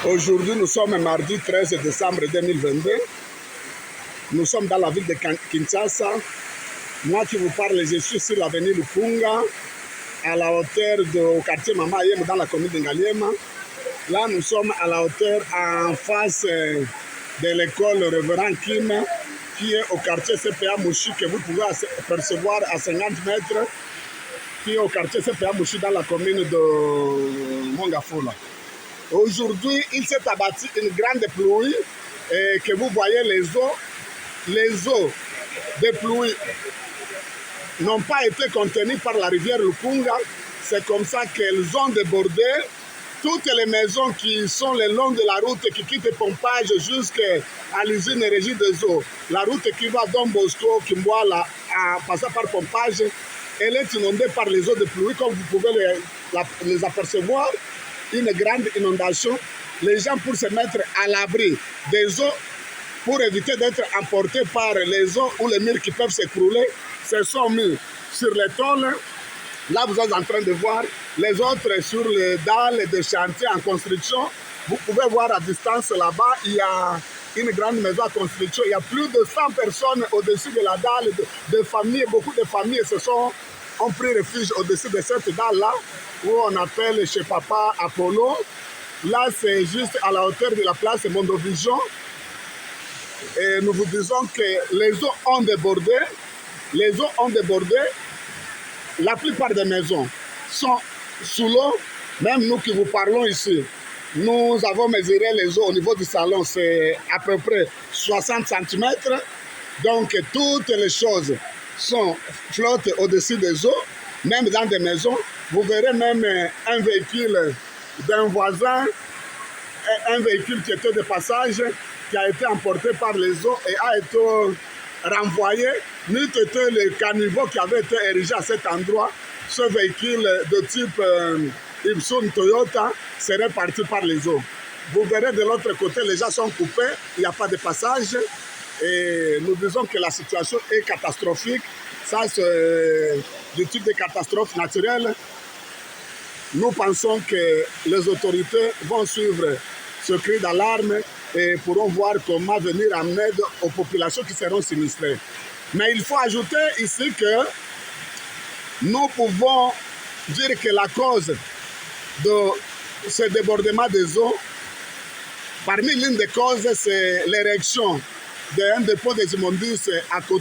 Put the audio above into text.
Aujourd'hui, nous sommes mardi 13 décembre 2022. Nous sommes dans la ville de Kinshasa. Moi qui vous parle, je suis sur l'avenue Lupunga, à la hauteur du quartier Mama Ayem, dans la commune de Ngaliema. Là, nous sommes à la hauteur en face de l'école Révérend Kim, qui est au quartier CPA Mouchi, que vous pouvez percevoir à 50 mètres, qui est au quartier CPA Mouchi, dans la commune de Mongafola. Aujourd'hui, il s'est abattu une grande pluie et que vous voyez les eaux de pluie n'ont pas été contenues par la rivière Lupunga. C'est comme ça qu'elles ont débordé toutes les maisons qui sont le long de la route qui quitte Pompage jusqu'à l'usine Régie des eaux. La route qui va Don Bosco, Kimboala, en passant par Pompage, elle est inondée par les eaux de pluie, comme vous pouvez les apercevoir. Une grande inondation. Les gens, pour se mettre à l'abri des eaux, pour éviter d'être emportés par les eaux ou les murs qui peuvent s'écrouler, se sont mis sur les tôles. Là, vous êtes en train de voir les autres sur les dalles de chantier en construction. Vous pouvez voir à distance là-bas, il y a une grande maison en construction. Il y a plus de 100 personnes au-dessus de la dalle, de familles. Beaucoup de familles ont pris refuge au-dessus de cette dalle-là, où on appelle chez Papa Apollo. Là, c'est juste à la hauteur de la place Mondovision. Et nous vous disons que les eaux ont débordé. Les eaux ont débordé. La plupart des maisons sont sous l'eau. Même nous qui vous parlons ici, nous avons mesuré les eaux au niveau du salon. C'est à peu près 60 cm. Donc, toutes les choses flottent au-dessus des eaux. Même dans des maisons, vous verrez même un véhicule d'un voisin, un véhicule qui était de passage, qui a été emporté par les eaux et a été renvoyé. N'eût été le caniveau qui avait été érigé à cet endroit, ce véhicule de type Ipson Toyota serait parti par les eaux. Vous verrez de l'autre côté, les gens sont coupés, il n'y a pas de passage. Et nous disons que la situation est catastrophique. Ça, c'est du type de catastrophe naturelle. Nous pensons que les autorités vont suivre ce cri d'alarme et pourront voir comment venir en aide aux populations qui seront sinistrées. Mais il faut ajouter ici que nous pouvons dire que la cause de ce débordement des eaux, parmi l'une des causes, c'est l'érection d'un dépôt des immondices à côté